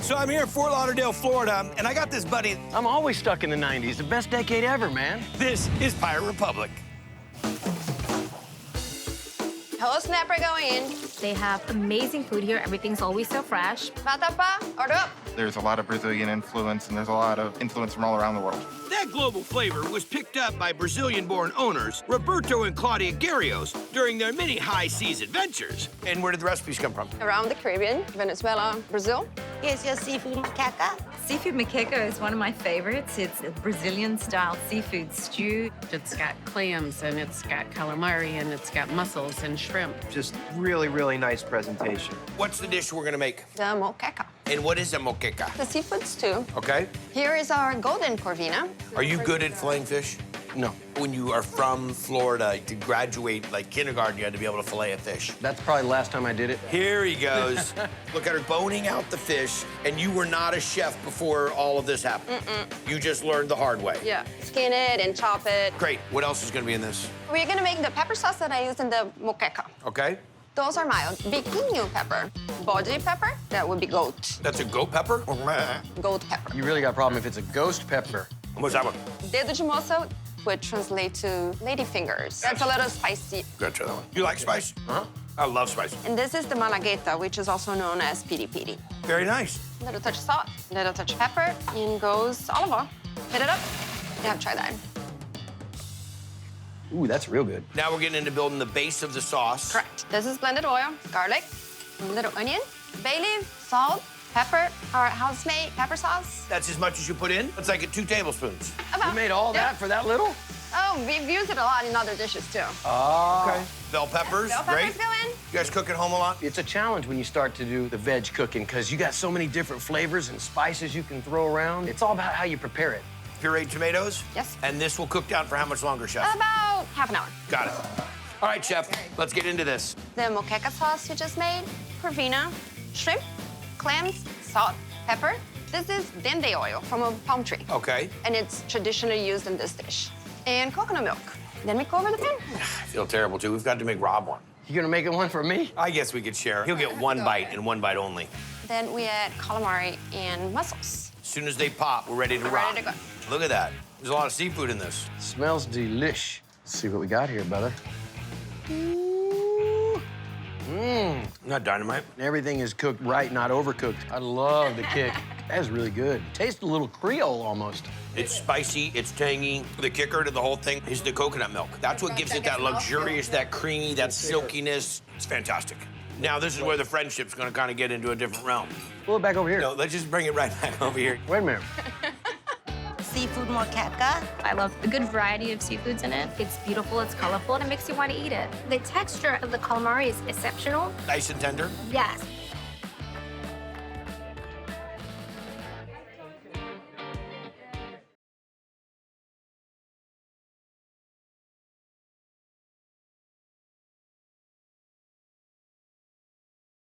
So I'm here in Fort Lauderdale, Florida, and I got this buddy. I'm always stuck in the 90s. The best decade ever, man. This is Pirate Republic. Hello, Snapper going in. They have amazing food here. Everything's always so fresh. Bata pa, order up. There's a lot of Brazilian influence, and there's a lot of influence from all around the world. That global flavor was picked up by Brazilian-born owners Roberto and Claudia Garrios during their many high-seas adventures. And where did the recipes come from? Around the Caribbean, Venezuela, Brazil. Here's your seafood moqueca. Seafood moqueca is one of my favorites. It's a Brazilian-style seafood stew. It's got clams, and it's got calamari, and it's got mussels and shrimp. Just really, really nice presentation. What's the dish we're gonna make? The moqueca. And what is a moqueca? The seafood stew. Okay. Here is our golden corvina. Are you good at filleting fish? No. When you are from Florida, to graduate like kindergarten, you had to be able to fillet a fish. That's probably the last time I did it. Here he goes. Look at her boning out the fish, and you were not a chef before all of this happened. You just learned the hard way. Yeah. Skin it and chop it. Great. What else is gonna be in this? We're gonna make the pepper sauce that I used in the moqueca. Okay. Those are mild. Biquinho pepper. Bode pepper, that would be goat. That's a goat pepper? Goat pepper. You really got a problem if it's a ghost pepper. What's that one? Dedo de moça would translate to lady fingers. That's a little spicy. Gotta try that one. You like spice? Huh? I love spice. And this is the malagueta, which is also known as piri piri. Very nice. Little touch of salt, little touch of pepper, in goes olive oil. Hit it up. You have to try that. Ooh, that's real good. Now we're getting into building the base of the sauce. Correct. This is blended oil, garlic, a little onion, bay leaf, salt, pepper, our house-made pepper sauce. That's as much as you put in? It's like 2 tablespoons. About. You made all that for that little? Oh, we've used it a lot in other dishes, too. Oh. Okay. Bell peppers, Bell great. peppers go in. You guys cook at home a lot? It's a challenge when you start to do the veg cooking because you got so many different flavors and spices you can throw around. It's all about how you prepare it. Pureed tomatoes? Yes. And this will cook down for how much longer, Chef? About half an hour. Got it. All right, Chef, let's get into this. The moqueca sauce you just made, corvina, shrimp, clams, salt, pepper. This is dende oil from a palm tree. Okay. And it's traditionally used in this dish. And coconut milk. Then we go over the pan. I feel terrible, too. We've got to make Rob one. You gonna make it one for me? I guess we could share. He'll get one bite and one bite only. Then we add calamari and mussels. As soon as they pop, we're ready to rock. Ready to go. Look at that. There's a lot of seafood in this. Smells delish. Let's see what we got here, brother. Mmm. Not dynamite. Everything is cooked right, not overcooked. I love the kick. That is really good. Tastes a little Creole almost. It's spicy, it's tangy. The kicker to the whole thing is the coconut milk. That's what gives it that luxurious, that creamy, that silkiness. It's fantastic. Now, this is where the friendship's gonna kind of get into a different realm. Pull it back over here. No, let's just bring it right back over here. Wait a minute. Seafood moqueca. I love a good variety of seafoods in it. It's beautiful, it's colorful, and it makes you want to eat it. The texture of the calamari is exceptional. Nice and tender. Yes,